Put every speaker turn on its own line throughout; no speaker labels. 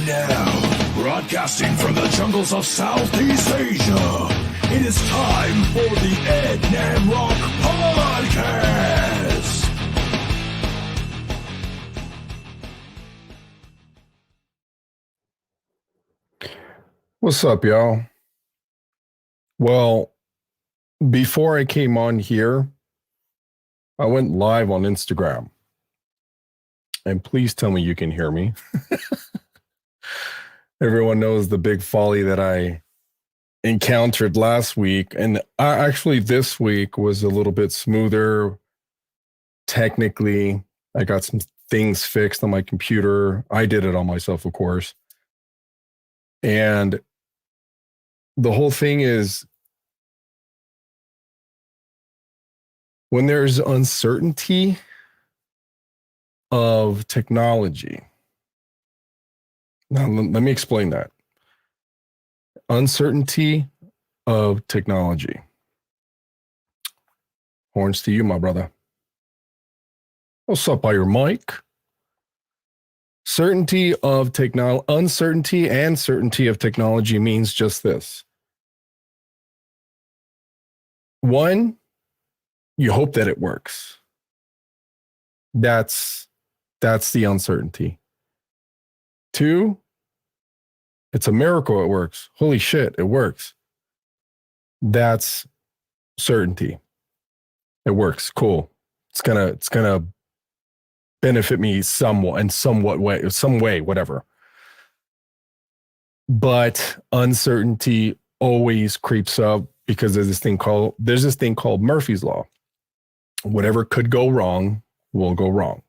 now, broadcasting from the jungles of Southeast Asia, it is time for the Ed Namrock Podcast.
What's up, y'all? Well, before I came on here, I went live on Instagram. And please tell me you can hear me. Everyone knows the big folly that I encountered last week. And actually, this week was a little bit smoother. Technically, I got some things fixed on my computer. I did it on myself, of course. And the whole thing is, when there's uncertainty of technology. Now, let me explain that. Uncertainty of technology. Horns to you, my brother. What's up by your mic? Uncertainty and certainty of technology means just this. One, you hope that it works. That's the uncertainty. Two, it's a miracle it works. Holy shit, it works. That's certainty. It works. Cool. It's gonna benefit me somewhat in some way, whatever. But uncertainty always creeps up because there's this thing called Murphy's Law. Whatever could go wrong will go wrong.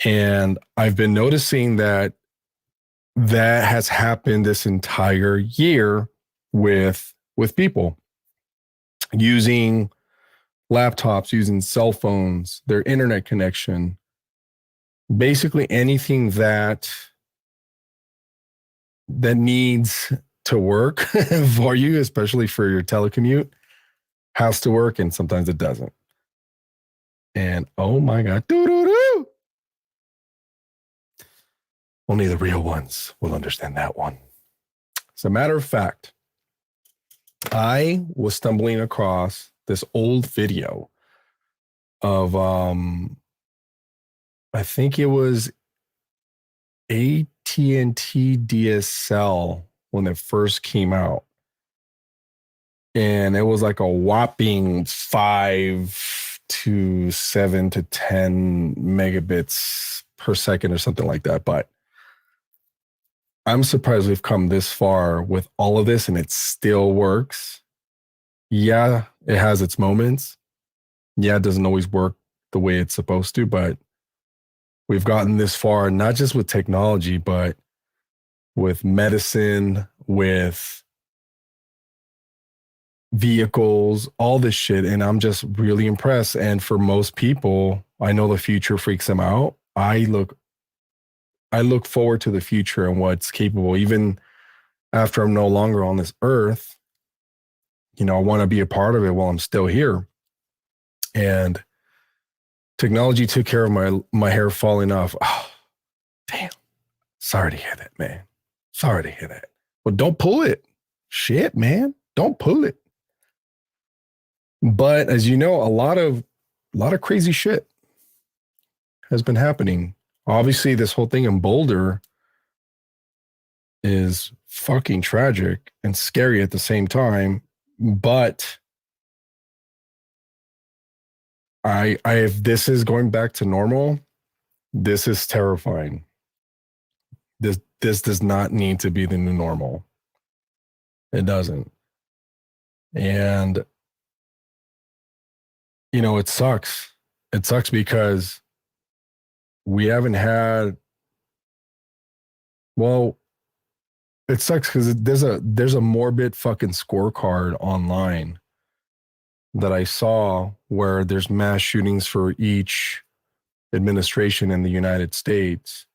And I've been noticing that has happened this entire year with people using laptops, using cell phones, their internet connection, basically anything that needs to work for you, especially for your telecommute, has to work, and sometimes it doesn't. And oh my God, doo-doo-doo. Only the real ones will understand that one. As a matter of fact, I was stumbling across this old video of, I think it was AT&T DSL when it first came out. And it was like a whopping 5 to 7 to 10 megabits per second or something like that. But I'm surprised we've come this far with all of this and it still works. Yeah, it has its moments. Yeah, it doesn't always work the way it's supposed to, but we've gotten this far, not just with technology, but with medicine, with vehicles, all this shit. And I'm just really impressed. And for most people, I know the future freaks them out. I look forward to the future and what's capable, even after I'm no longer on this earth. You know, I want to be a part of it while I'm still here. And technology took care of my hair falling off. Oh, damn. Sorry to hear that, man. Sorry to hear that. Well, don't pull it. Shit, man. Don't pull it. But as you know, a lot of crazy shit has been happening. Obviously, this whole thing in Boulder is fucking tragic and scary at the same time. But if this is going back to normal, this is terrifying. This does not need to be the new normal. It doesn't. And, you know, it sucks. It sucks because we haven't had, well, it sucks because there's a morbid fucking scorecard online that I saw where there's mass shootings for each administration in the United States.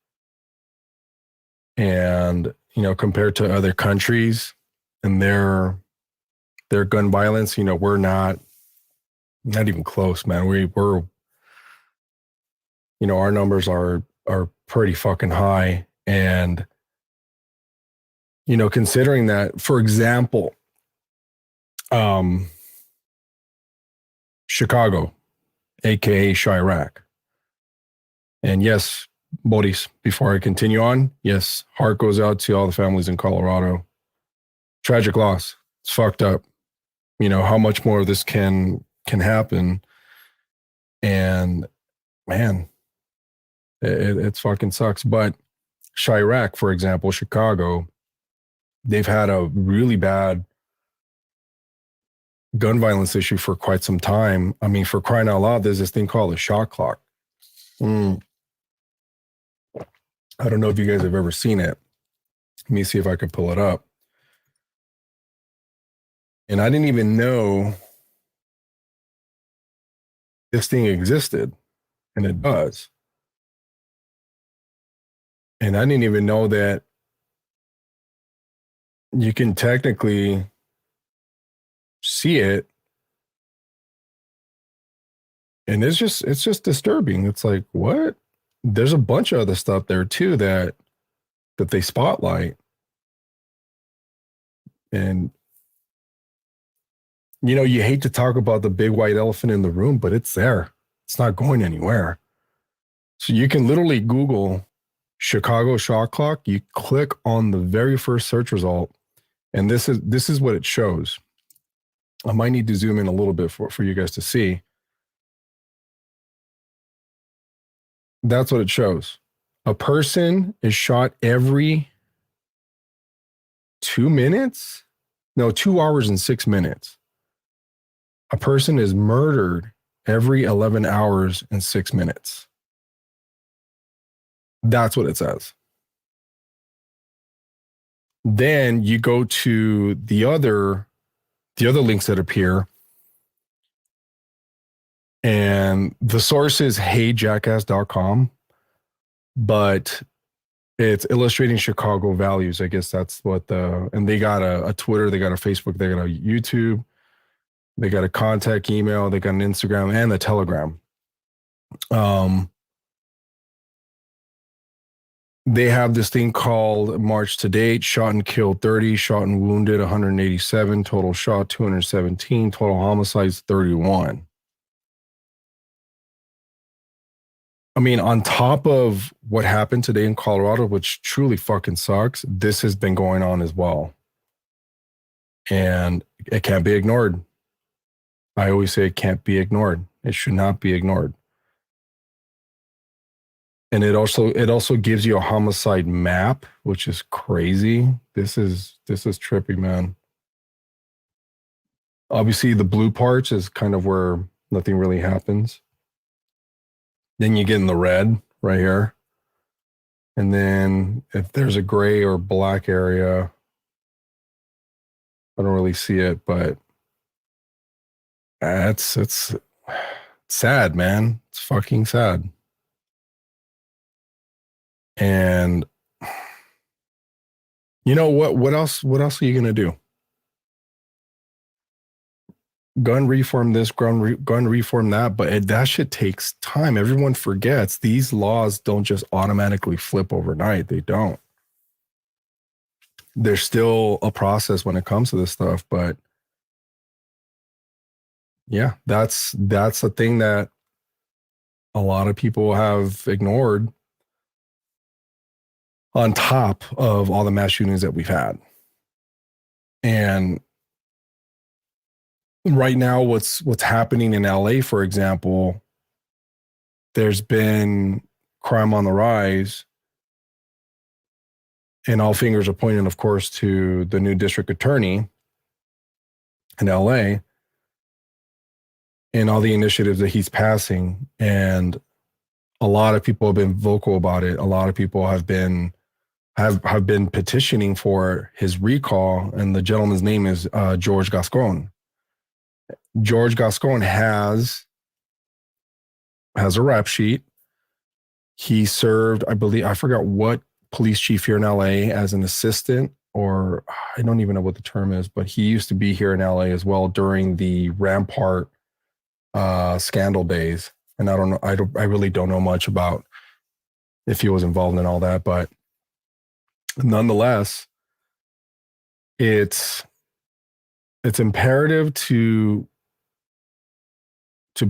And, you know, compared to other countries and their gun violence, you know, we're not even close, man. We're you know, our numbers are pretty fucking high. And considering that, for example, Chicago, aka Chirac. And yes, Boris, before I continue on, yes, heart goes out to all the families in Colorado. Tragic loss. It's fucked up. How much more of this can happen. And man, it fucking sucks. But Chirac, for example, Chicago, they've had a really bad gun violence issue for quite some time. I mean, for crying out loud, there's this thing called a shot clock. I don't know if you guys have ever seen it. Let me see if I can pull it up. And I didn't even know this thing existed, and it does. And I didn't even know that you can technically see it. And it's just disturbing. It's like, what? There's a bunch of other stuff there too that they spotlight. And you hate to talk about the big white elephant in the room, but it's there. It's not going anywhere. So you can literally Google Chicago shot clock. You click on the very first search result, and this is what it shows. I might need to zoom in a little bit for you guys to see. That's what it shows. A person is shot every 2 minutes. No, 2 hours and 6 minutes. A person is murdered every 11 hours and 6 minutes. That's what it says. Then you go to the other links that appear, and the source is heyjackass.com, but it's illustrating Chicago values. I guess that's what and they got a Twitter, they got a Facebook, they got a YouTube, they got a contact email, they got an Instagram and a Telegram. They have this thing called March to date, shot and killed 30, shot and wounded 187, total shot 217, total homicides 31. I mean, on top of what happened today in Colorado, which truly fucking sucks, this has been going on as well. And it can't be ignored. I always say it can't be ignored. It should not be ignored. And it also gives you a homicide map, which is crazy. This is trippy, man. Obviously, the blue parts is kind of where nothing really happens. Then you get in the red right here. And then if there's a gray or black area, I don't really see it, but it's sad, man. It's fucking sad. And you know what else are you going to do? Gun reform this, gun reform that, but that shit takes time. Everyone forgets these laws don't just automatically flip overnight. They don't. There's still a process when it comes to this stuff, but yeah, that's a thing that a lot of people have ignored on top of all the mass shootings that we've had. And right now, what's happening in LA, for example, there's been crime on the rise, and all fingers are pointing, of course, to the new district attorney in LA and all the initiatives that he's passing. And a lot of people have been vocal about it. A lot of people have been petitioning for his recall, and the gentleman's name is George Gascon. George Gascon has a rap sheet. He served, I believe, I forgot what police chief here in LA as an assistant, or I don't even know what the term is, but he used to be here in LA as well during the Rampart scandal days. And I don't know, I really don't know much about if he was involved in all that, but nonetheless, it's imperative to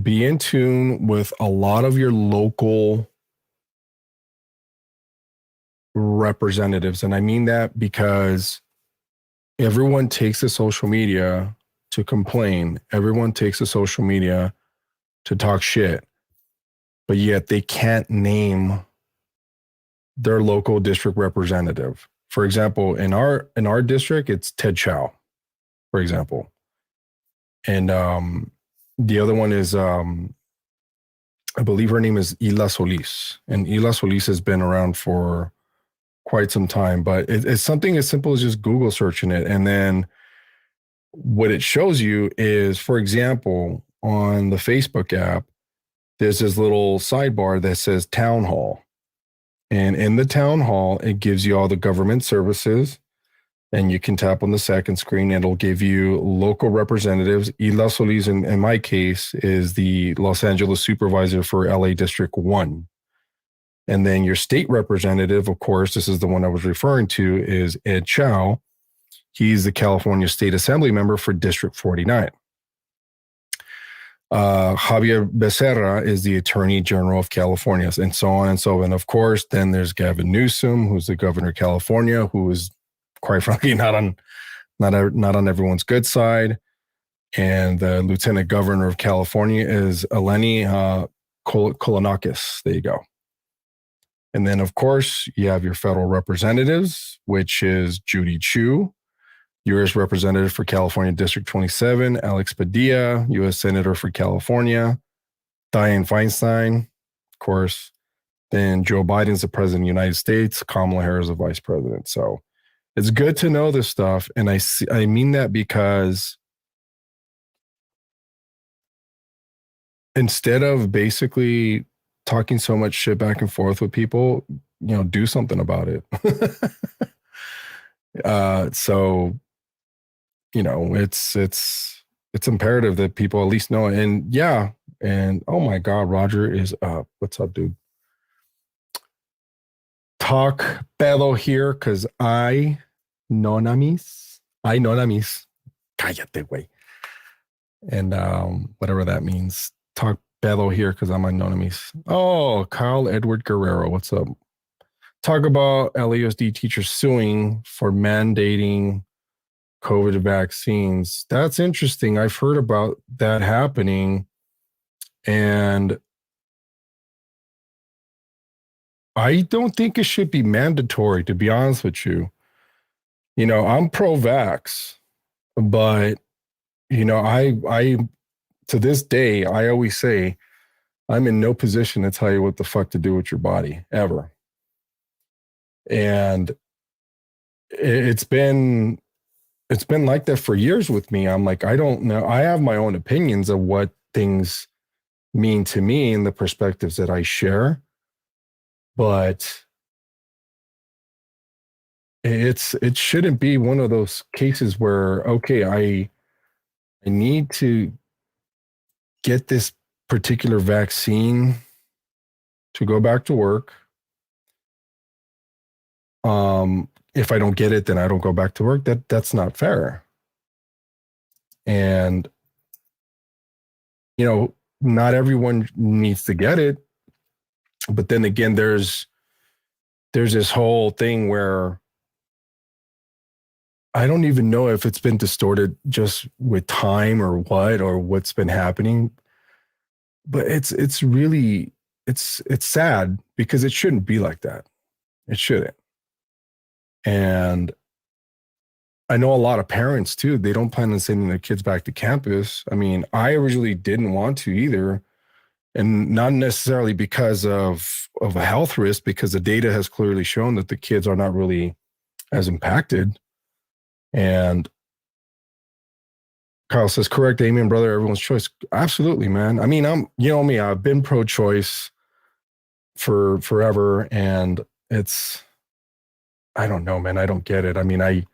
be in tune with a lot of your local representatives. And I mean that because everyone takes to social media to complain. Everyone takes to social media to talk shit, but yet they can't name their local district representative. For example, in our district, it's Ted Chow, for example. And the other one is I believe her name is Ila Solis. And Ila Solis has been around for quite some time, but it's something as simple as just Google searching it. And then what it shows you is, for example, on the Facebook app, there's this little sidebar that says town hall. And in the town hall, it gives you all the government services. And you can tap on the second screen. It'll give you local representatives. Ila Solis, in my case, is the Los Angeles supervisor for LA District 1. And then your state representative, of course, this is the one I was referring to, is Ed Chow. He's the California State Assembly member for District 49. Javier Becerra is the Attorney General of California, and so on and so on. And of course, then there's Gavin Newsom, who's the governor of California, who is quite frankly not on everyone's good side. And the Lieutenant Governor of California is Eleni Kolonakis. There you go. And then, of course, you have your federal representatives, which is Judy Chu, U.S. Representative for California District 27, Alex Padilla, U.S. Senator for California, Dianne Feinstein, of course. Then Joe Biden's the President of the United States, Kamala Harris is the Vice President. So it's good to know this stuff. And I mean that because instead of basically talking so much shit back and forth with people, do something about it. So, it's imperative that people at least know it. And yeah. And oh my God, Roger is up. What's up, dude? Talk pedo here because I nonamis. Cállate, güey. And whatever that means. Talk pedo here because I'm anonymous. Oh, Kyle Edward Guerrero. What's up? Talk about LAUSD teachers suing for mandating COVID vaccines. That's interesting. I've heard about that happening. And I don't think it should be mandatory, to be honest with you. I'm pro-vax, but, I to this day, I always say I'm in no position to tell you what the fuck to do with your body, ever. And it's been like that for years with me. I'm like, I don't know. I have my own opinions of what things mean to me and the perspectives that I share. But it shouldn't be one of those cases where, okay, I need to get this particular vaccine to go back to work. If I don't get it, then I don't go back to work. That's not fair. And, not everyone needs to get it. But then again, there's this whole thing where I don't even know if it's been distorted just with time or what's been happening. But it's really sad because it shouldn't be like that. It shouldn't. And I know a lot of parents too, they don't plan on sending their kids back to campus. I mean, I originally didn't want to either. And not necessarily because of a health risk, because the data has clearly shown that the kids are not really as impacted. And Kyle says, correct, Amen, brother, everyone's choice. Absolutely, man. I mean, I've been pro-choice for forever. And I don't know, man. I don't get it. I mean,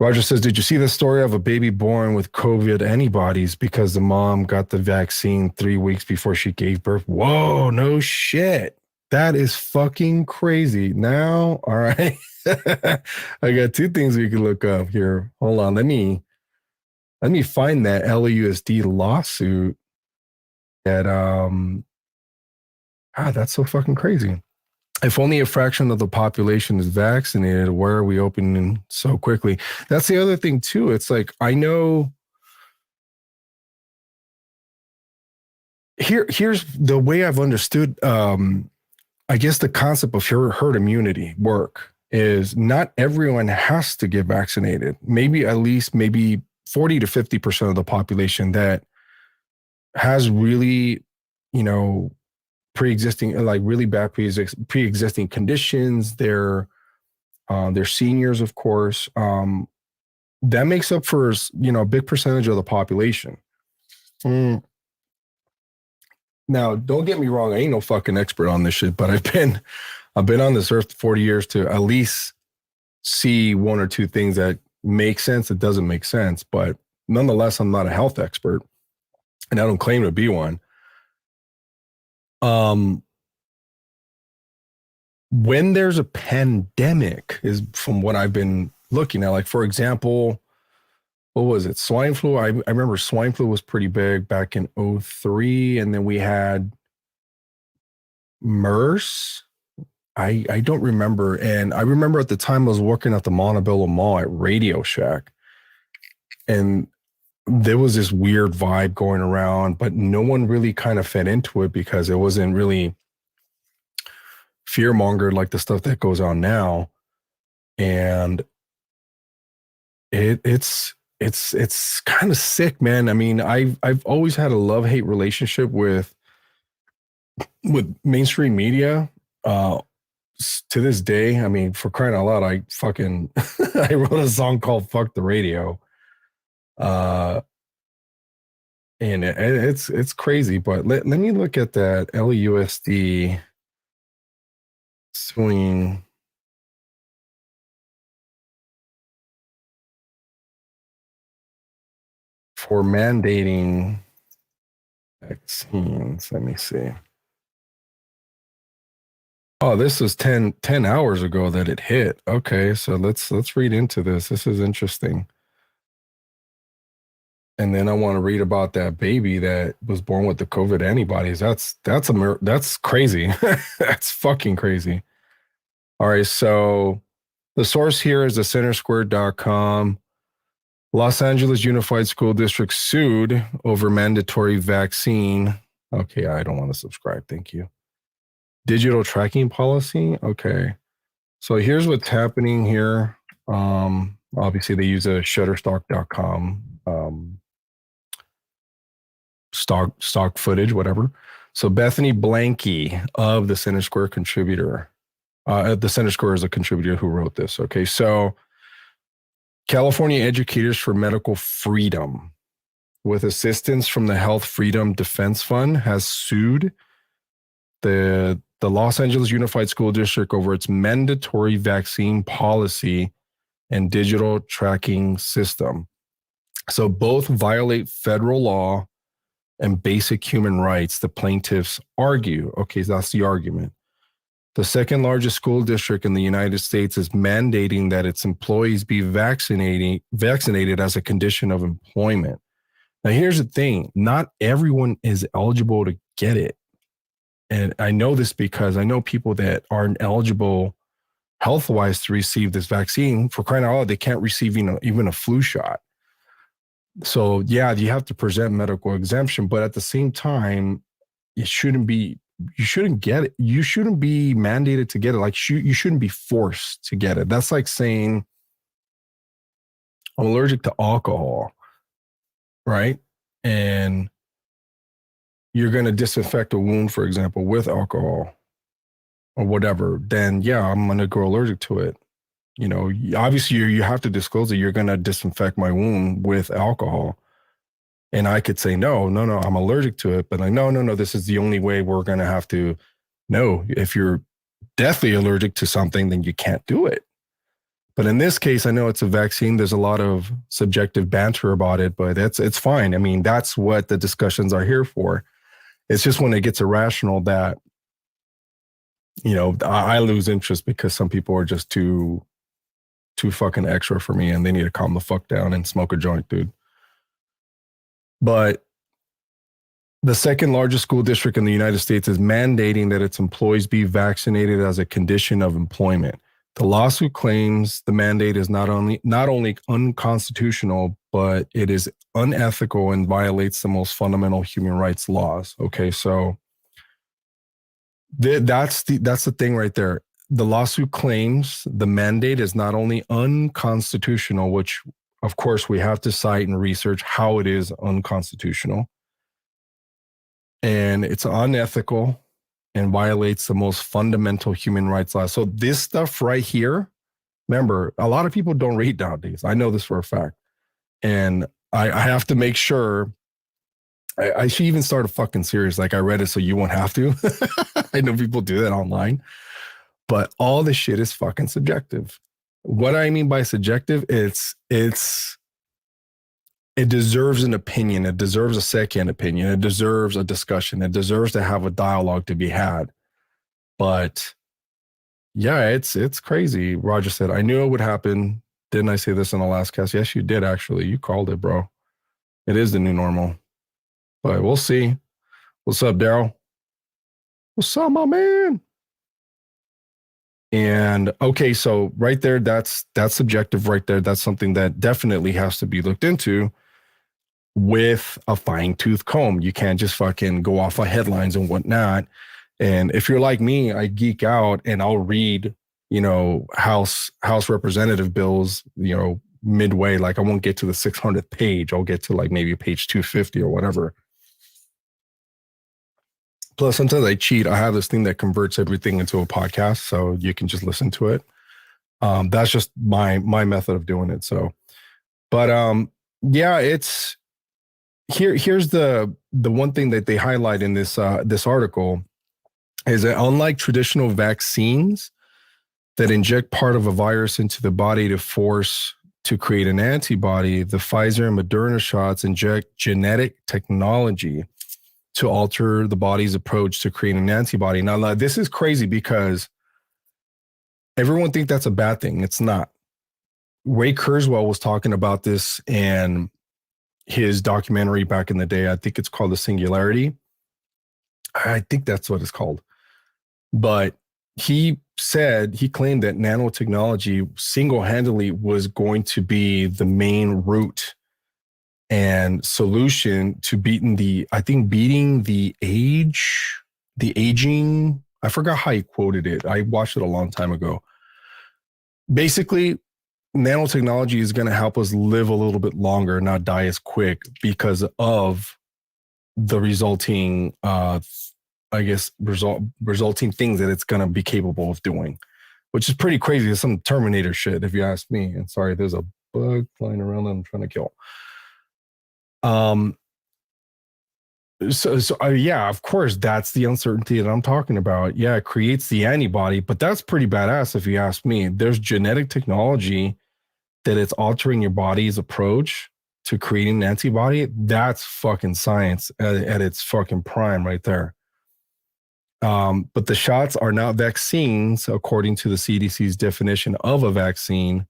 Roger says, did you see the story of a baby born with COVID antibodies because the mom got the vaccine 3 weeks before she gave birth? Whoa, no shit. That is fucking crazy. Now, all right. I got two things we can look up here. Hold on. Let me find that LAUSD lawsuit that that's so fucking crazy. If only a fraction of the population is vaccinated, why are we opening so quickly? That's the other thing too. It's like I know here's the way I've understood I guess the concept of herd immunity work is not everyone has to get vaccinated. Maybe at least maybe 40 to 50% of the population that has really, you know, pre-existing, like really bad pre-existing conditions. They're seniors, of course. That makes up for, a big percentage of the population. Mm. Now, don't get me wrong. I ain't no fucking expert on this shit, but I've been on this earth 40 years to at least see one or two things that make sense. That doesn't make sense, but nonetheless, I'm not a health expert, and I don't claim to be one. When there's a pandemic, is from what I've been looking at. Like, for example, what was it? Swine flu. I remember swine flu was pretty big back in 2003, and then we had MERS. I don't remember. And I remember at the time I was working at the Montebello Mall at Radio Shack. And there was this weird vibe going around, but no one really kind of fed into it because it wasn't really fear mongered like the stuff that goes on now. And it's kind of sick, man. I mean, I've always had a love-hate relationship with mainstream media. To this day, I mean, for crying out loud, I fucking I wrote a song called "Fuck the Radio," and it's crazy. But let me look at that LAUSD swing. For mandating vaccines. Let me see. Oh, this was 10 hours ago that it hit. Okay, so let's read into this. This is interesting. And then I want to read about that baby that was born with the COVID antibodies. That's crazy. That's fucking crazy. All right, so the source here is the centersquare.com. Los Angeles Unified School District sued over mandatory vaccine. Okay, I don't want to subscribe. Thank you. Digital tracking policy. Okay. So here's what's happening here. Obviously, they use a shutterstock.com stock footage, whatever. So Bethany Blanky of the Center Square contributor. The Center Square is a contributor who wrote this. Okay, so California Educators for Medical Freedom, with assistance from the Health Freedom Defense Fund, has sued the Los Angeles Unified School District over its mandatory vaccine policy and digital tracking system. So both violate federal law and basic human rights, the plaintiffs argue. Okay, so that's the argument. The second largest school district in the United States is mandating that its employees be vaccinated as a condition of employment. Now, here's the thing. Not everyone is eligible to get it. And I know this because I know people that aren't eligible health-wise to receive this vaccine. For crying out loud, they can't receive even a flu shot. So, yeah, you have to present medical exemption, but at the same time, you shouldn't get it. You shouldn't be mandated to get it. Like you shouldn't be forced to get it. That's like saying I'm allergic to alcohol, right? And you're going to disinfect a wound, for example, with alcohol or whatever. Then, yeah, I'm going to grow allergic to it. Obviously you have to disclose that you're going to disinfect my wound with alcohol. And I could say, no, I'm allergic to it. But like, no, this is the only way we're going to have to know. If you're deathly allergic to something, then you can't do it. But in this case, I know it's a vaccine. There's a lot of subjective banter about it, but it's fine. I mean, that's what the discussions are here for. It's just when it gets irrational that I lose interest because some people are just too fucking extra for me and they need to calm the fuck down and smoke a joint, dude. But the second largest school district in the United States is mandating that its employees be vaccinated as a condition of employment. The lawsuit claims the mandate is not only unconstitutional, but it is unethical and violates the most fundamental human rights laws. Okay, so that's the thing right there. The lawsuit claims the mandate is not only unconstitutional, which of course we have to cite and research how it is unconstitutional, and it's unethical and violates the most fundamental human rights laws. So this stuff right here, remember, a lot of people don't read nowadays. I know this for a fact. And I have to make sure I should even start a fucking series. Like I read it so you won't have to. I know people do that online, but all this shit is fucking subjective. What I mean by subjective, it deserves an opinion. It deserves a second opinion. It deserves a discussion. It deserves to have a dialogue to be had. But yeah, it's crazy. Roger said, I knew it would happen. Didn't I say this in the last cast? Yes, you did, actually. You called it, bro. It is the new normal. But we'll see. What's up, Daryl? What's up, my man? And okay, so right there, that's subjective right there. That's something that definitely has to be looked into with a fine-tooth comb. You can't just fucking go off of headlines and whatnot. And if you're like me, I geek out and I'll read, House representative bills, midway. Like I won't get to the 600th page. I'll get to like maybe page 250 or whatever. Plus, sometimes I cheat. I have this thing that converts everything into a podcast, so you can just listen to it. That's just my method of doing it. So, but yeah, it's here's the one thing that they highlight in this article is that unlike traditional vaccines that inject part of a virus into the body to force to create an antibody, the Pfizer and Moderna shots inject genetic technology to alter the body's approach to creating an antibody. Now, this is crazy because everyone thinks that's a bad thing. It's not. Ray Kurzweil was talking about this in his documentary back in the day. I think it's called The Singularity. I think that's what it's called. But he claimed that nanotechnology single-handedly was going to be the main route and solution to beating the aging. I forgot how he quoted it. I watched it a long time ago. Basically, nanotechnology is going to help us live a little bit longer, not die as quick because of the resulting, resulting things that it's going to be capable of doing, which is pretty crazy. It's some Terminator shit, if you ask me. And sorry, there's a bug flying around that I'm trying to kill. Yeah, of course, that's the uncertainty that I'm talking about. Yeah, it creates the antibody, but that's pretty badass if you ask me. There's genetic technology that it's altering your body's approach to creating an antibody. That's fucking science at its fucking prime right there. But the shots are not vaccines, according to the CDC's definition of a vaccine.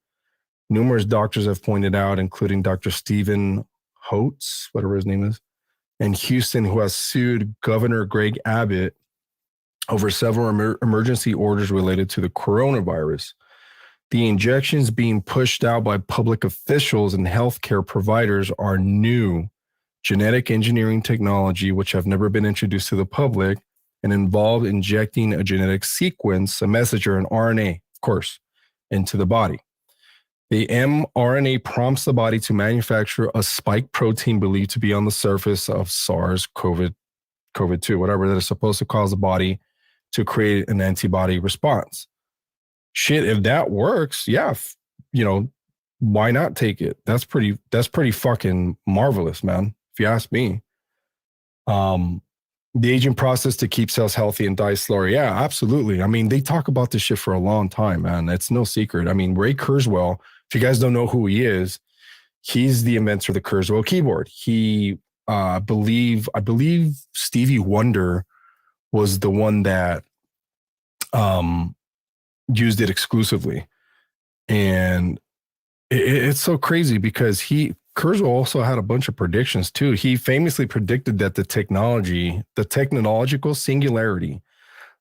Numerous doctors have pointed out, including Dr. Stephen Hotz, whatever his name is, in Houston, who has sued Governor Greg Abbott over several emergency orders related to the coronavirus. The injections being pushed out by public officials and healthcare providers are new genetic engineering technology, which have never been introduced to the public and involve injecting a genetic sequence, a messenger, an RNA, of course, into the body. The mRNA prompts the body to manufacture a spike protein believed to be on the surface of SARS-CoV-2, whatever, that is supposed to cause the body to create an antibody response. Shit, if that works, yeah, why not take it? That's pretty fucking marvelous, man, if you ask me. The aging process to keep cells healthy and die slower. Yeah, absolutely. I mean, they talk about this shit for a long time, man. It's no secret. I mean, Ray Kurzweil, if you guys don't know who he is, he's the inventor of the Kurzweil keyboard. He, I believe Stevie Wonder was the one that um, used it exclusively. And it's so crazy because Kurzweil also had a bunch of predictions too. He famously predicted that the technological singularity,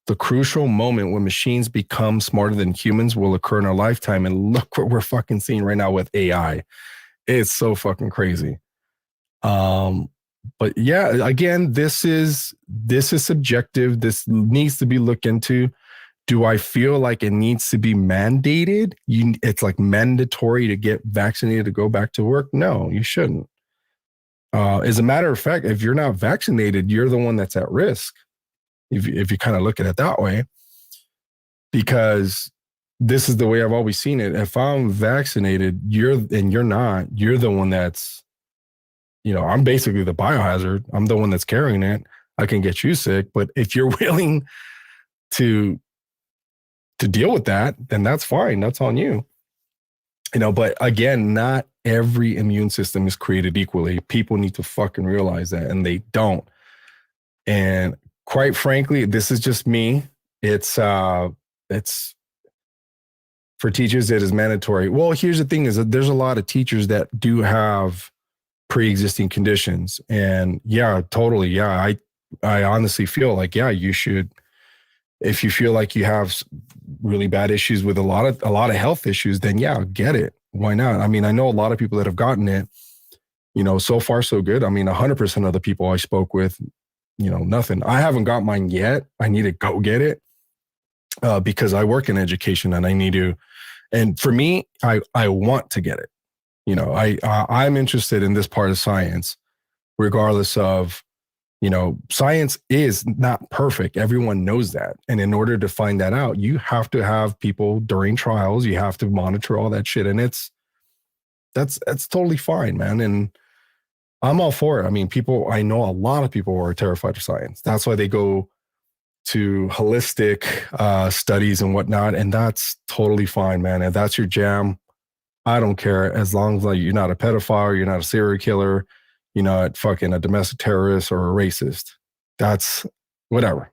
the crucial moment when machines become smarter than humans, will occur in our lifetime. And look what we're fucking seeing right now with AI. It's so fucking crazy. But yeah, again, this is subjective. This needs to be looked into. Do I feel like it needs to be mandated? It's like mandatory to get vaccinated to go back to work? No, you shouldn't. As a matter of fact, if you're not vaccinated, you're the one that's at risk. If you kind of look at it that way, because this is the way I've always seen it. If I'm vaccinated, you're not, you're the one that's, I'm basically the biohazard. I'm the one that's carrying it. I can get you sick, but if you're willing to deal with that, then that's fine. That's on you. But again, not every immune system is created equally. People need to fucking realize that, and they don't. And quite frankly, this is just me. It's for teachers, it is mandatory. Well, here's the thing is that there's a lot of teachers that do have pre-existing conditions. And yeah, totally. Yeah. I honestly feel like, yeah, you should, if you feel like you have really bad issues with a lot of health issues, then yeah, get it. Why not? I mean, I know a lot of people that have gotten it, so far so good. I mean, 100% of the people I spoke with, nothing. I haven't got mine yet. I need to go get it because I work in education and I need to. And for me, I want to get it. I'm interested in this part of science, regardless of, science is not perfect. Everyone knows that. And in order to find that out, you have to have people during trials, you have to monitor all that shit. And that's totally fine, man. And I'm all for it. I mean, I know a lot of people are terrified of science. That's why they go to holistic studies and whatnot. And that's totally fine, man. And that's your jam. I don't care, as long as you're not a pedophile, you're not a serial killer, you're not fucking a domestic terrorist or a racist. That's whatever.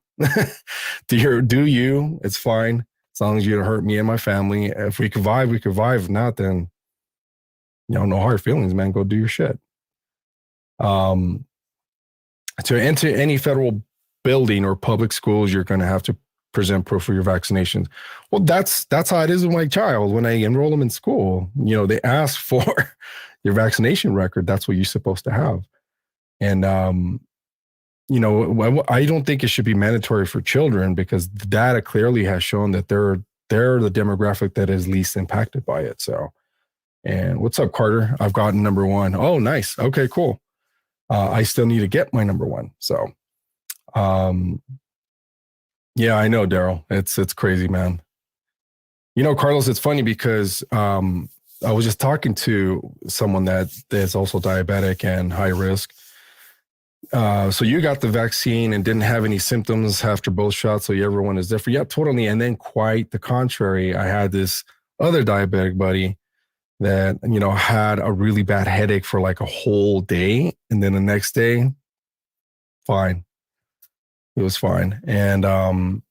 Do you? It's fine, as long as you don't hurt me and my family. If we can vibe, we can vibe. If not, then no hard feelings, man. Go do your shit. To enter any federal building or public schools, you're going to have to present proof of your vaccinations. Well, that's how it is with my child. When I enroll them in school, they ask for your vaccination record. That's what you're supposed to have. And, I don't think it should be mandatory for children because the data clearly has shown that they're the demographic that is least impacted by it. So, and what's up, Carter? I've gotten number 1. Oh, nice. Okay, cool. I still need to get my number 1. So, yeah, I know, Daryl. It's crazy, man. Carlos, it's funny because I was just talking to someone that is also diabetic and high risk. So you got the vaccine and didn't have any symptoms after both shots, so everyone is different. Yeah, totally. And then quite the contrary, I had this other diabetic buddy that, had a really bad headache for like a whole day. And then the next day, fine. It was fine. And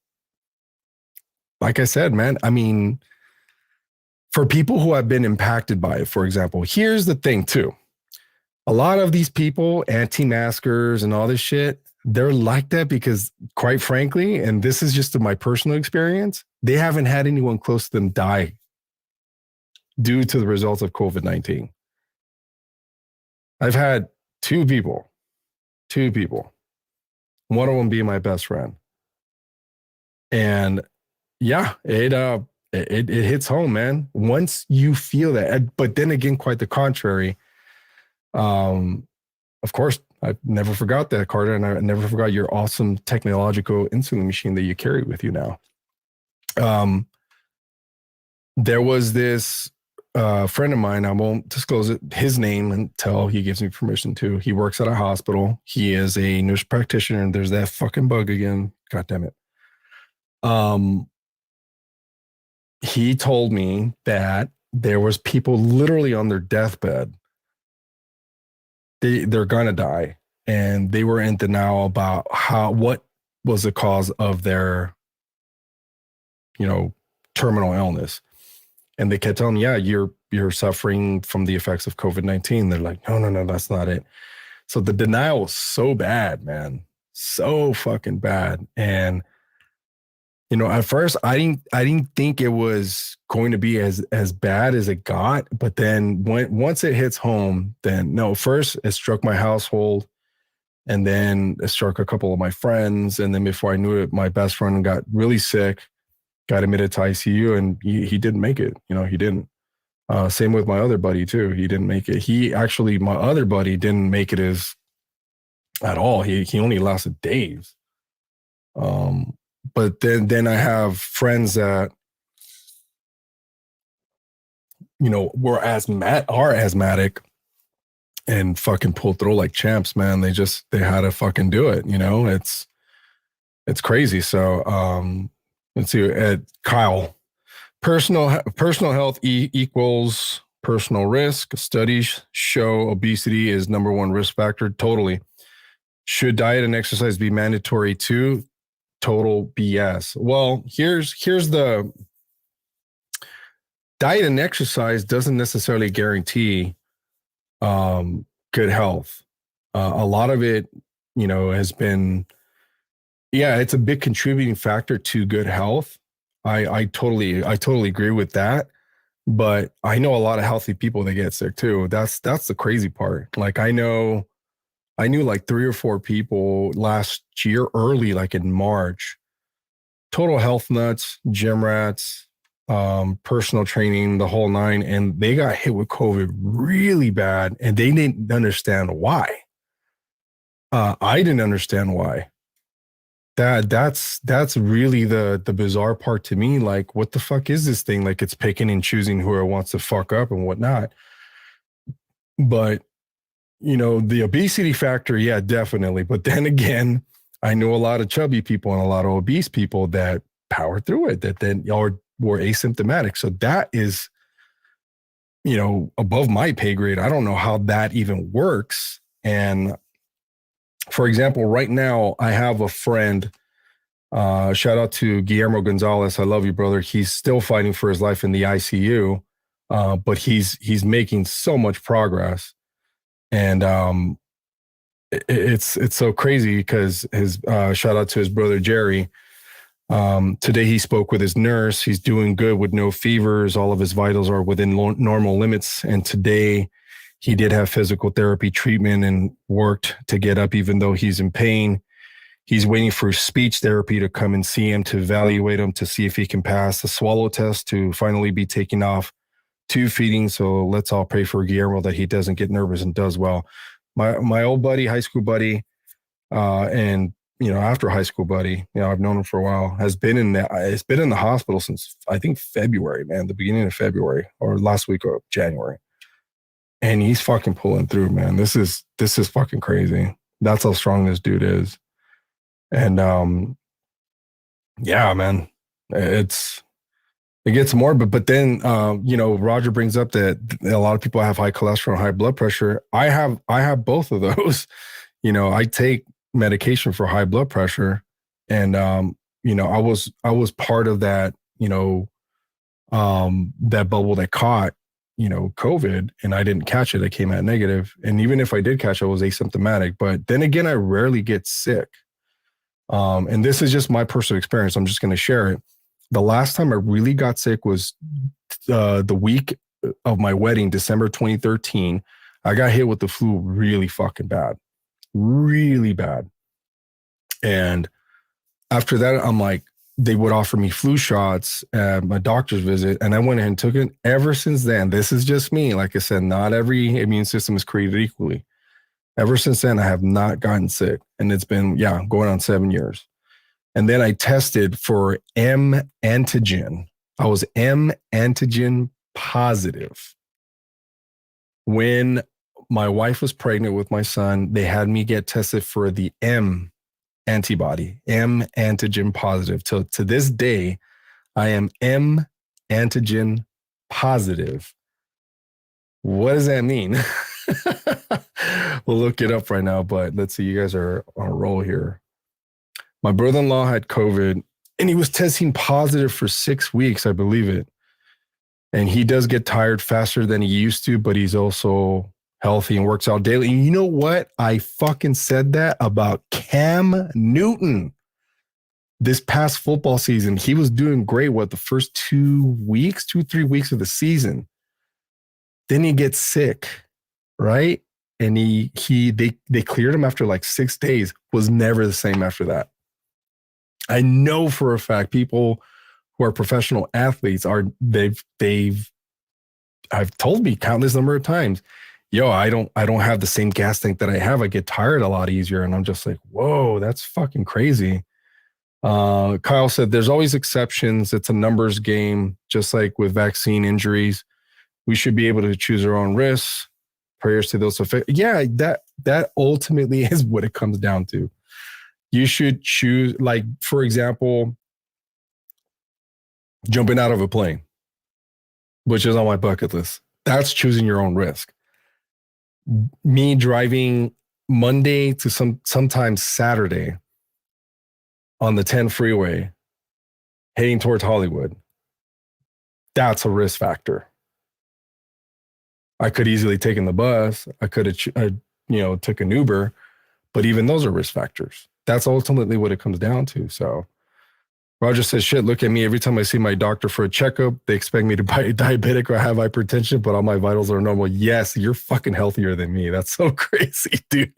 like I said, man, I mean, for people who have been impacted by it, for example, here's the thing too. A lot of these people, anti-maskers and all this shit, they're like that because quite frankly, and this is just my personal experience, they haven't had anyone close to them die due to the results of COVID-19. I've had two people, one of them being my best friend. And yeah, it hits home, man. Once you feel that, but then again, quite the contrary. Of course, I never forgot that, Carter, and I never forgot your awesome technological insulin machine that you carry with you now. There was this friend of mine, I won't disclose his name until he gives me permission to. He works at a hospital. He is a nurse practitioner, and there's that fucking bug again. God damn it. He told me that there was people literally on their deathbed. They're gonna die, and they were in denial about what was the cause of their terminal illness. And they kept telling me, yeah, you're suffering from the effects of COVID-19. They're like, no, that's not it. So the denial was so bad, man. So fucking bad. And at first I didn't think it was going to be as bad as it got. But then once it hits home, then no, first it struck my household, and then it struck a couple of my friends. And then before I knew it, my best friend got really sick, got admitted to ICU, and he didn't make it. He didn't. Same with my other buddy too. He didn't make it. My other buddy didn't make it at all. He only lasted days. But then I have friends that, are asthmatic and fucking pull through like champs, man. They had to fucking do it. It's crazy. So, let's see, Kyle, personal health equals personal risk. Studies show obesity is number one risk factor. Totally. Should diet and exercise be mandatory too? Total BS. Well, here's the diet and exercise doesn't necessarily guarantee good health. A lot of it, has been, it's a big contributing factor to good health. I totally agree with that. But I know a lot of healthy people that get sick too. That's the crazy part. Like I knew like 3 or 4 people last year, early, like in March, total health nuts, gym rats, personal training, the whole nine. And they got hit with COVID really bad, and they didn't understand why. I didn't understand why. That's really the bizarre part to me. Like, what the fuck is this thing? Like, it's picking and choosing who it wants to fuck up and whatnot. But the obesity factor, yeah, definitely. But then again, I know a lot of chubby people and a lot of obese people that power through it, that then were asymptomatic. So that is, above my pay grade. I don't know how that even works. And for example, right now I have a friend, shout out to Guillermo Gonzalez. I love you, brother. He's still fighting for his life in the ICU, but he's making so much progress. And it's so crazy because his shout out to his brother Jerry. Today he spoke with his nurse. He's doing good with no fevers. All of his vitals are within normal limits. And today he did have physical therapy treatment and worked to get up, even though he's in pain. He's waiting for speech therapy to come and see him, to evaluate him, to see if he can pass the swallow test, to finally be taken off tube feeding. So let's all pray for Guillermo that he doesn't get nervous and does well. My old buddy, high school buddy, and after high school buddy, I've known him for a while, has been in the hospital since I think February, man, the beginning of February or last week of January. And he's fucking pulling through, man. This is fucking crazy. That's how strong this dude is. And yeah, man, it gets more, but then, Roger brings up that a lot of people have high cholesterol and high blood pressure. I have both of those. I take medication for high blood pressure, and, I was part of that, that bubble that caught, COVID, and I didn't catch it. I came out negative. And even if I did catch it, I was asymptomatic. But then again, I rarely get sick. And this is just my personal experience. I'm just going to share it. The last time I really got sick was the week of my wedding, December 2013. I got hit with the flu really fucking bad, really bad. And after that, I'm like, they would offer me flu shots at my doctor's visit, and I went ahead and took it. Ever since then, this is just me. Like I said, not every immune system is created equally. Ever since then, I have not gotten sick. And it's been, going on 7 years. And then I tested for M antigen. I was M antigen positive. When my wife was pregnant with my son, they had me get tested for the M antibody, M antigen positive. To this day, I am M antigen positive. What does that mean? We'll look it up right now, but let's see. You guys are on a roll here. My brother-in-law had COVID And he was testing positive for 6 weeks, I believe it. And he does get tired faster than he used to, but he's also healthy and works out daily. And you know what? I fucking said that about Cam Newton this past football season. He was doing great, the first 3 weeks of the season. Then he gets sick, right? And they cleared him after like 6 days, was never the same after that. I know for a fact people who are professional athletes I've told me countless number of times, yo, I don't have the same gas tank that I have. I get tired a lot easier. And I'm just like, whoa, that's fucking crazy. Kyle said there's always exceptions. It's a numbers game, just like with vaccine injuries. We should be able to choose our own risks. Prayers to those affected. Yeah, that ultimately is what it comes down to. You should choose, like, for example, jumping out of a plane, which is on my bucket list. That's choosing your own risk. Me driving Monday to sometimes Saturday on the 10 freeway, heading towards Hollywood. That's a risk factor. I could easily taken the bus. I could have, took an Uber, but even those are risk factors. That's ultimately what it comes down to. So Roger says, shit, look at me. Every time I see my doctor for a checkup, they expect me to be diabetic or have hypertension, but all my vitals are normal. Yes, you're fucking healthier than me. That's so crazy, dude.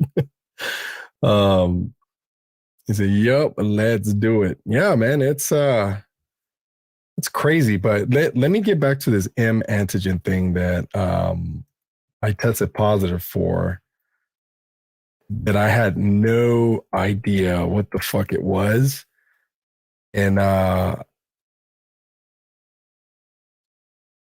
He said, yep, let's do it. Yeah, man, it's crazy. But let me get back to this M antigen thing that I tested positive for, that I had no idea what the fuck it was. And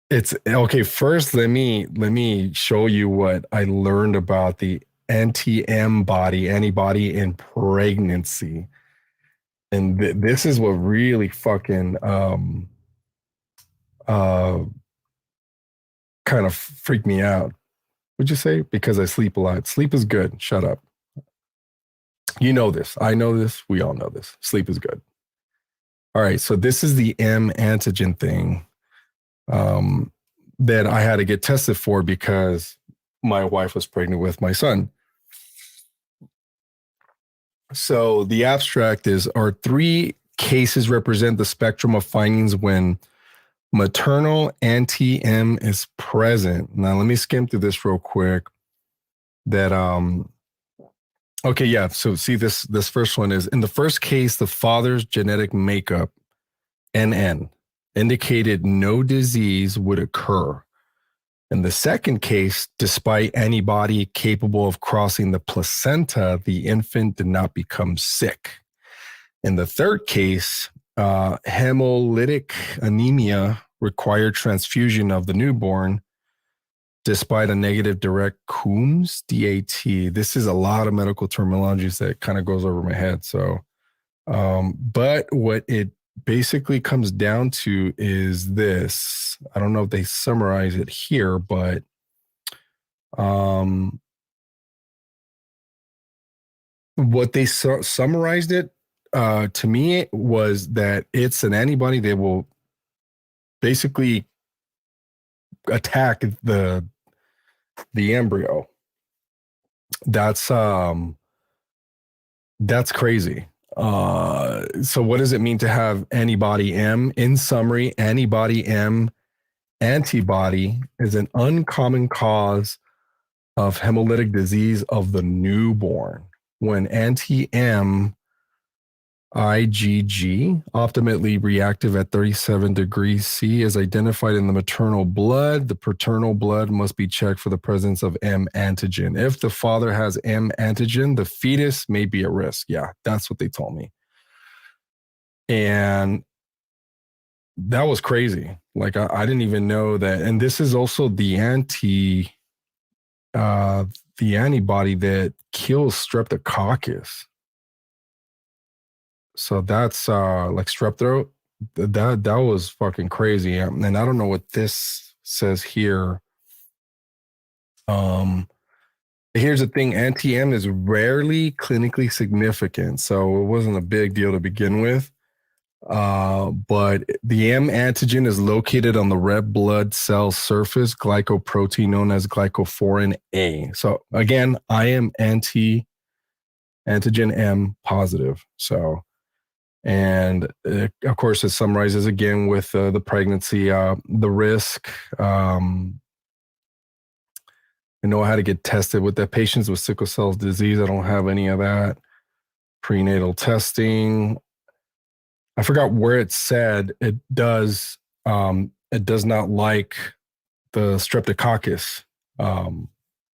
it's okay. First, let me show you what I learned about the antibody in pregnancy. And this is what really fucking kind of freaked me out. Would you say? Because I sleep a lot. Sleep is good. Shut up. You know this. I know this. We all know this. Sleep is good. All right. So this is the M antigen thing that I had to get tested for because my wife was pregnant with my son. So the abstract is, our 3 cases represent the spectrum of findings when maternal anti-M is present. Now, let me skim through this real quick. Okay, yeah. So see, this first one is, in the first case, the father's genetic makeup, NN, indicated no disease would occur. In the second case, despite antibody capable of crossing the placenta, the infant did not become sick. In the third case, hemolytic anemia required transfusion of the newborn despite a negative direct Coombs DAT. This is a lot of medical terminologies that kind of goes over my head. So, but what it basically comes down to is this. I don't know if they summarize it here, but what they summarized it to me was that it's an antibody that will basically attack the embryo. That's crazy. So what does it mean to have antibody M? In summary, antibody M antibody is an uncommon cause of hemolytic disease of the newborn. When anti-M IgG, optimally reactive at 37 degrees C, is identified in the maternal blood, the paternal blood must be checked for the presence of M antigen. If the father has M antigen, the fetus may be at risk. Yeah, that's what they told me. And that was crazy. Like, I didn't even know that. And this is also the antibody that kills streptococcus. So that's like strep throat. That was fucking crazy. And I don't know what this says here. Here's the thing: anti-M is rarely clinically significant, so it wasn't a big deal to begin with. But the M antigen is located on the red blood cell surface, glycoprotein known as glycophorin A. So again, I am antigen M positive. So, and of course, it summarizes again with the pregnancy, the risk. I know how to get tested with the patients with sickle cell disease. I don't have any of that. Prenatal testing. I forgot where it said it does not like the streptococcus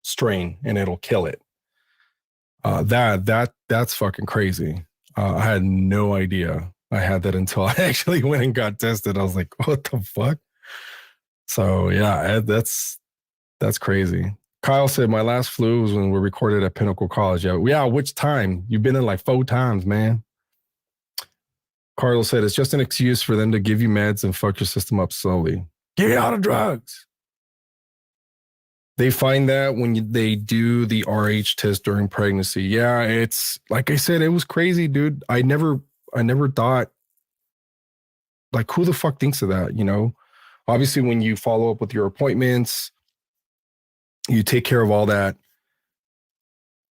strain and it'll kill it. That's fucking crazy. I had no idea I had that until I actually went and got tested. I was like, what the fuck? So yeah, that's crazy. Kyle said my last flu was when we recorded at Pinnacle College. Yeah, which time? You've been in like 4 times, man. Carlos said it's just an excuse for them to give you meds and fuck your system up slowly. Get out of drugs. They find that when they do the RH test during pregnancy. Yeah, it's like I said, it was crazy, dude. I never thought, like, who the fuck thinks of that? You know, obviously, when you follow up with your appointments, you take care of all that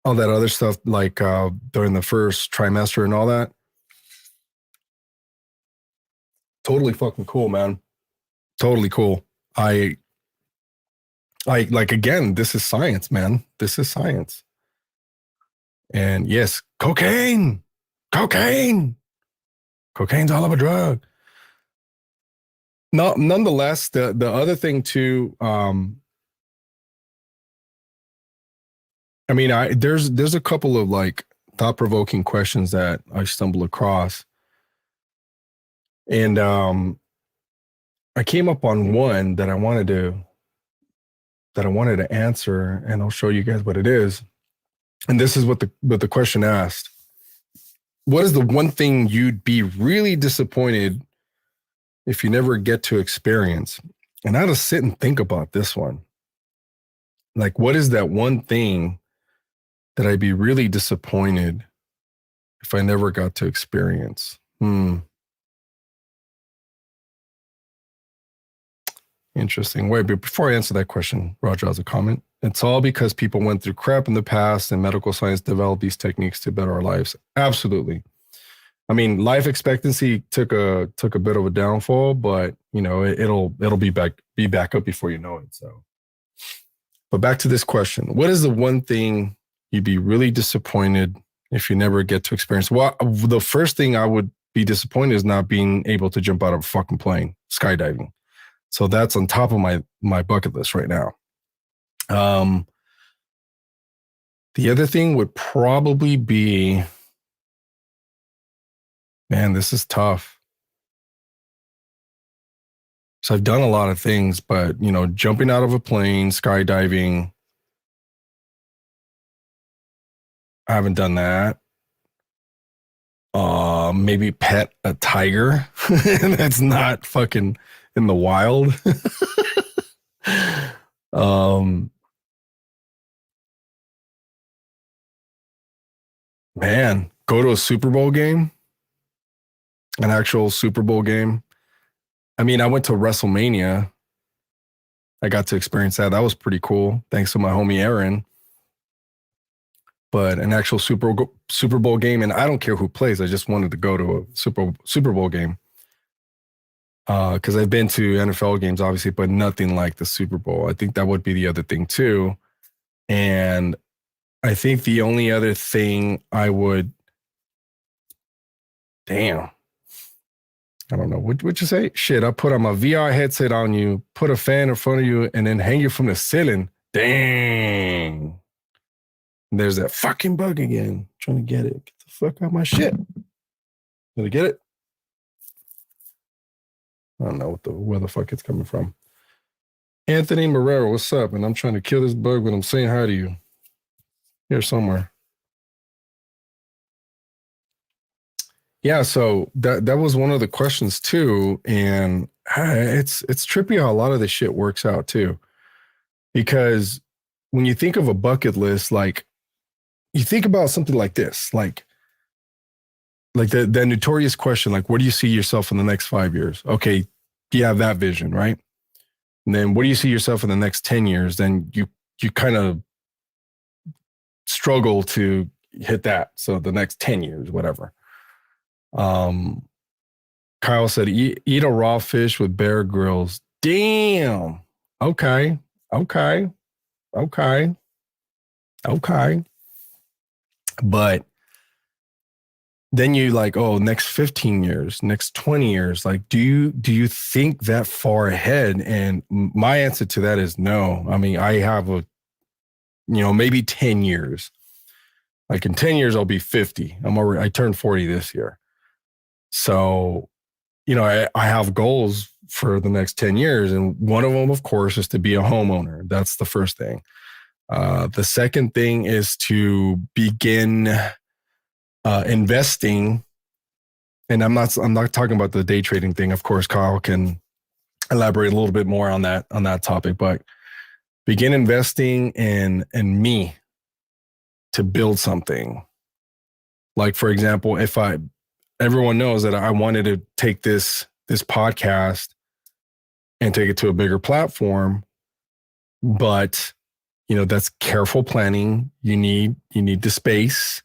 other stuff, like during the first trimester and all that. Totally fucking cool, man. Totally cool. I like, again, this is science, man. This is science. And yes, cocaine. Cocaine's all of a drug. No, nonetheless, the other thing too, I mean, there's a couple of like thought-provoking questions that I stumbled across. And I came up on one that I wanted to answer, and I'll show you guys what it is. And this is what the question asked. What is the one thing you'd be really disappointed if you never get to experience? And I had to sit and think about this one. Like, what is that one thing that I'd be really disappointed if I never got to experience? Interesting. Wait, but before I answer that question, Roger has a comment. It's all because people went through crap in the past and medical science developed these techniques to better our lives. Absolutely. I mean, life expectancy took a bit of a downfall, but you know, it'll be back up before you know it. So, but back to this question. What is the one thing you'd be really disappointed if you never get to experience? Well, the first thing I would be disappointed is not being able to jump out of a fucking plane, skydiving. So that's on top of my bucket list right now. The other thing would probably be, man, this is tough. So I've done a lot of things, but you know, jumping out of a plane, skydiving, I haven't done that. Maybe pet a tiger. That's not fucking in the wild. Man, go to a Super Bowl game, an actual Super Bowl game. I mean, I went to WrestleMania. I got to experience that. That was pretty cool. Thanks to my homie Aaron. But an actual Super Bowl game, and I don't care who plays. I just wanted to go to a Super Bowl game. Because I've been to NFL games, obviously, but nothing like the Super Bowl. I think that would be the other thing too. And I think the only other thing I would, damn, I don't know. What'd you say? Shit, I put on my VR headset on you, put a fan in front of you, and then hang you from the ceiling. Dang. There's that fucking bug again. Trying to get it. Get the fuck out of my shit. Did I get it? I don't know where the fuck it's coming from. Anthony Marrero, what's up? And I'm trying to kill this bug, but I'm saying hi to you. Here somewhere. Yeah, so that was one of the questions too, and it's trippy how a lot of this shit works out too, because when you think of a bucket list, like you think about something like this, like like the notorious question, like, where do you see yourself in the next 5 years? Okay, you have that vision, right? And then what do you see yourself in the next 10 years? Then you kind of struggle to hit that. So the next 10 years, whatever. Um, Kyle said, eat a raw fish with Bear Grylls. Damn. Okay. Okay. Okay. Okay. But then you like, oh, next 15 years, next 20 years, like, do you think that far ahead? And my answer to that is no. I mean, I have maybe 10 years. Like in 10 years, I'll be 50. I turned 40 this year. So, I have goals for the next 10 years. And one of them, of course, is to be a homeowner. That's the first thing. The second thing is to begin investing. And I'm not talking about the day trading thing. Of course, Kyle can elaborate a little bit more on that topic, but begin investing in me to build something. Like, for example, everyone knows that I wanted to take this podcast and take it to a bigger platform, but that's careful planning. You need the space,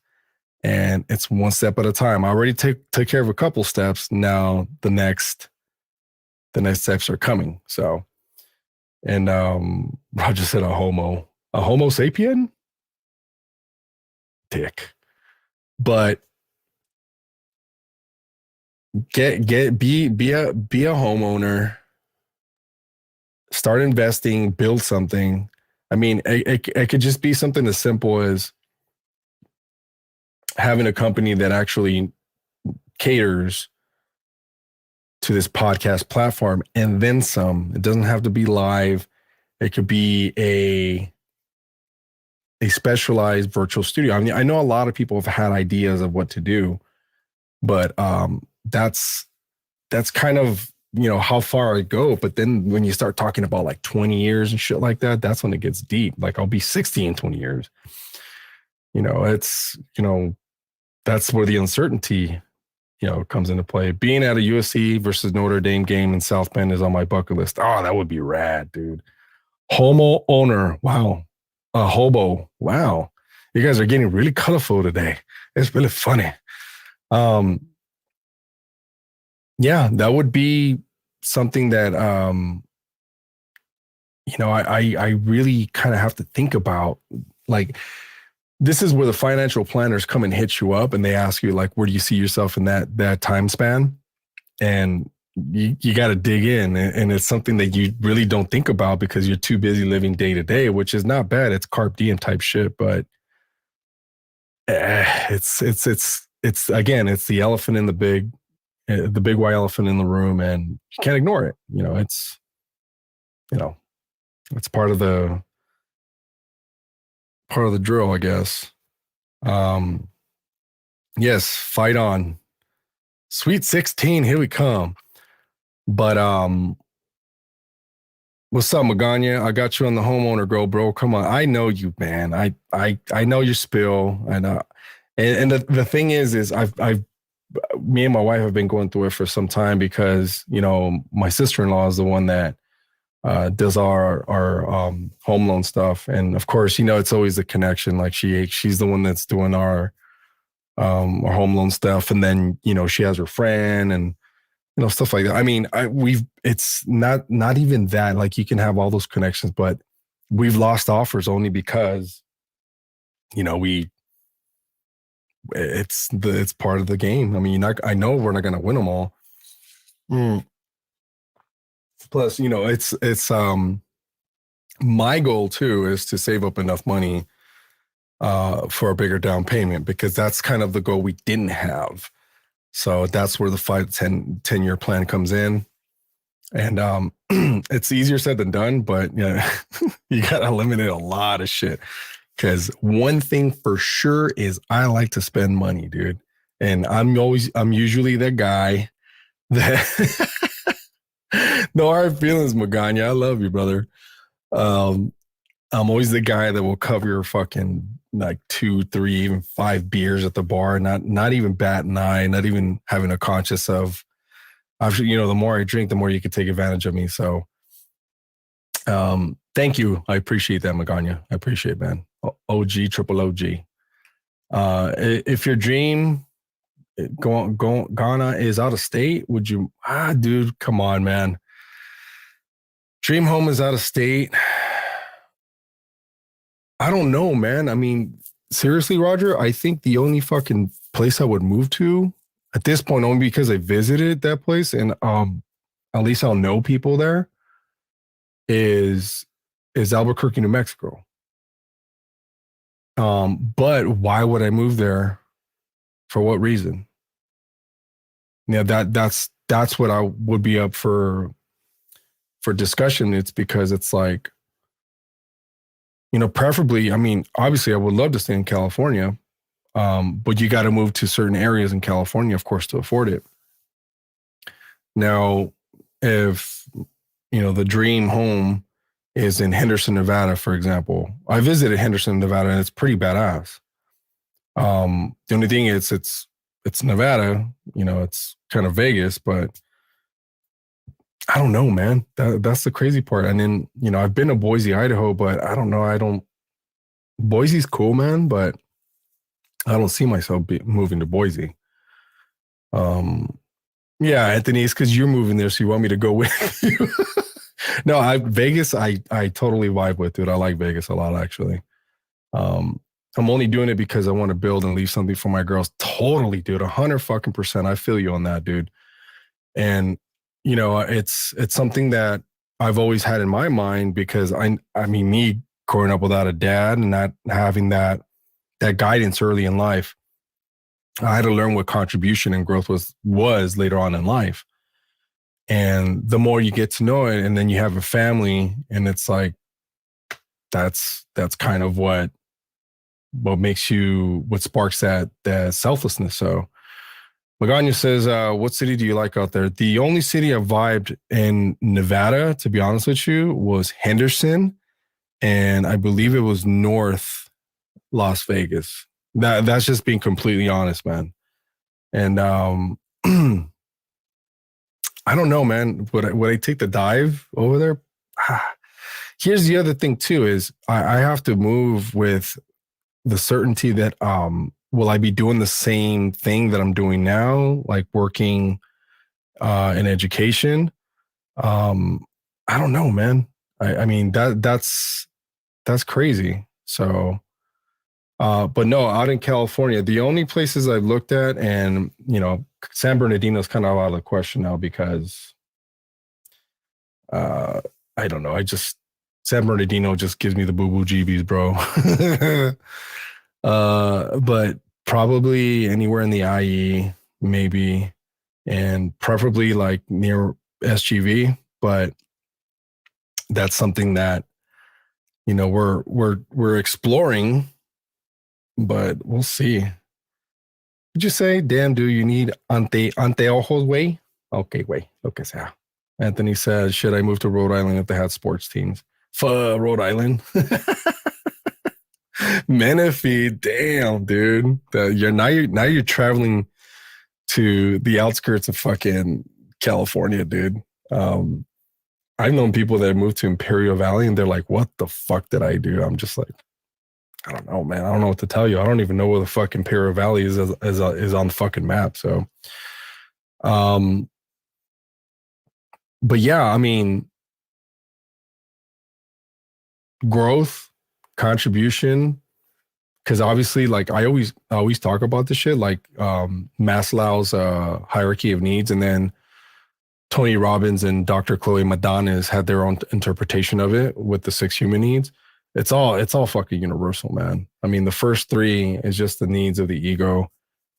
and it's one step at a time. I already took care of a couple steps. Now the next steps are coming. So, and Roger said a homo sapien, dick, but be a homeowner, start investing, build something. I mean, it could just be something as simple as having a company that actually caters to this podcast platform and then some. It doesn't have to be live. It could be a specialized virtual studio. I mean, I know a lot of people have had ideas of what to do, but that's kind of, how far I go. But then when you start talking about like 20 years and shit like that, that's when it gets deep. Like I'll be 60 in 20 years. It's, that's where the uncertainty, comes into play. Being at a USC versus Notre Dame game in South Bend is on my bucket list. Oh, that would be rad, dude. Homo owner. Wow. A hobo. Wow. You guys are getting really colorful today. It's really funny. Yeah, that would be something that, I really kind of have to think about. Like, this is where the financial planners come and hit you up and they ask you, like, where do you see yourself in that time span? And you got to dig in. And it's something that you really don't think about because you're too busy living day to day, which is not bad. It's carpe diem type shit, but it's again, it's the elephant in the big white elephant in the room, and you can't ignore it. It's part of the drill, I guess. Yes, fight on. Sweet 16, here we come. But what's up, Magana? I got you on the homeowner girl, bro. Come on, I know you, man. I know your spill, and the thing is I've me and my wife have been going through it for some time because my sister-in-law is the one that does our home loan stuff, and of course it's always the connection. Like she's the one that's doing our home loan stuff, and then she has her friend and stuff like that. I mean, it's not even that. Like, you can have all those connections, but we've lost offers only because it's part of the game. I mean, I know we're not going to win them all. Plus, it's my goal too is to save up enough money for a bigger down payment, because that's kind of the goal we didn't have. So that's where the 5 to 10 year plan comes in. And it's easier said than done, but you got to eliminate a lot of shit. Because one thing for sure is I like to spend money, dude. And I'm usually the guy that no hard feelings, Magana. I love you, brother. I'm always the guy that will cover your fucking like 2, 3, even 5 beers at the bar, not even bat an eye, not even having a conscious of, obviously, the more I drink, the more you could take advantage of me. So thank you. I appreciate that, Magana. I appreciate it, man. OG, triple OG. If your dream Ghana is out of state, would you, dude, come on, man. Dream home is out of state. I don't know, man. I mean, seriously, Roger, I think the only fucking place I would move to at this point, only because I visited that place and at least I'll know people there, is Albuquerque, New Mexico. But why would I move there? For what reason? Yeah, that's what I would be up for discussion. It's because it's like, preferably, I mean, obviously I would love to stay in California, but you got to move to certain areas in California, of course, to afford it. Now, if, the dream home is in Henderson, Nevada, for example, I visited Henderson, Nevada, and it's pretty badass. The only thing is it's Nevada, it's kind of Vegas, but I don't know, man. That's the crazy part. And then, I've been to Boise, Idaho, but I don't know. Boise's cool, man, but I don't see myself moving to Boise. Yeah, Anthony, it's because you're moving there, so you want me to go with you. No, Vegas, I totally vibe with, dude. I like Vegas a lot, actually. I'm only doing it because I want to build and leave something for my girls. Totally, dude. 100% I feel you on that, dude. And, it's something that I've always had in my mind because I mean, me growing up without a dad and not having that guidance early in life, I had to learn what contribution and growth was later on in life. And the more you get to know it, and then you have a family, and it's like, that's kind of what sparks that selflessness. So Magana says, what city do you like out there? The only city I vibed in Nevada, to be honest with you, was Henderson. And I believe it was North Las Vegas. That's just being completely honest, man. And I don't know, man. Would I take the dive over there? Here's the other thing too, is I have to move with the certainty that will I be doing the same thing that I'm doing now, like working in education? I don't know, man. I mean that's crazy. So, but no, out in California, the only places I've looked at, and San Bernardino is kind of out of the question now because I don't know. San Bernardino just gives me the boo-boo GBs, bro. But probably anywhere in the IE, maybe, and preferably like near SGV. But that's something that we're exploring, but we'll see. Did you say, damn, do you need anteojos, way? Okay, way. Okay, so Anthony says, should I move to Rhode Island if they had sports teams? For Rhode Island. Menifee, damn, dude. You're traveling to the outskirts of fucking California, dude. I've known people that moved to Imperial Valley and they're like, what the fuck did I do? I'm just like, I don't know, man. I don't know what to tell you. I don't even know where the fuck Imperial Valley is on the fucking map. So, but yeah, I mean, growth, contribution, because obviously, like I always talk about this shit, like Maslow's hierarchy of needs, and then Tony Robbins and Dr. Chloe Madonna's had their own interpretation of it with the 6 human needs. It's all fucking universal, man. I mean, the first 3 is just the needs of the ego,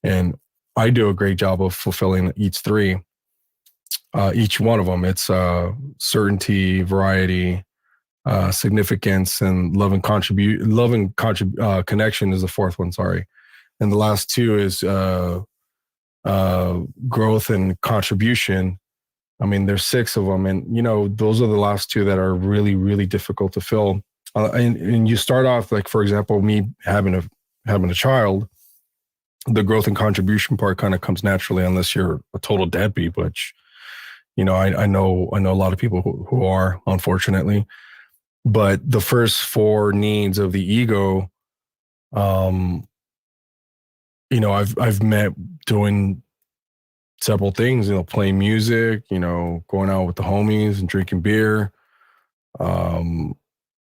and I do a great job of fulfilling each 3. Each one of them, it's certainty, variety, significance, and love and connection is the 4th one. Sorry, and the last 2 is growth and contribution. I mean, there's 6 of them, and those are the last 2 that are really, really difficult to fill. And you start off like, for example, me having a child, the growth and contribution part kind of comes naturally, unless you're a total deadbeat, which, I know a lot of people who are, unfortunately. But the first four needs of the ego, I've met doing several things, playing music, going out with the homies and drinking beer. Um,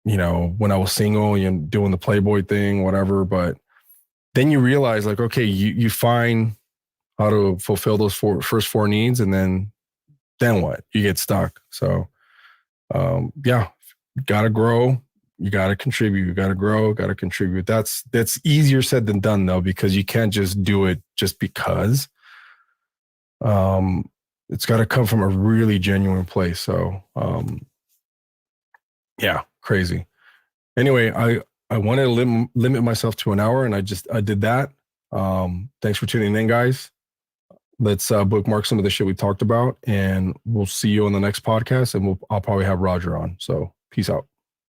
when I was single, doing the Playboy thing, whatever. But then you realize, like, okay, you find how to fulfill those first four needs, and then what? You get stuck. So, yeah, you gotta grow. You gotta contribute. You gotta grow. Gotta contribute. That's easier said than done, though, because you can't just do it just because. It's got to come from a really genuine place. So, yeah, crazy. Anyway, I wanted to limit myself to an hour, and I did that. Thanks for tuning in, guys. Let's bookmark some of the shit we talked about, and we'll see you on the next podcast. And I'll probably have Roger on. So, peace out.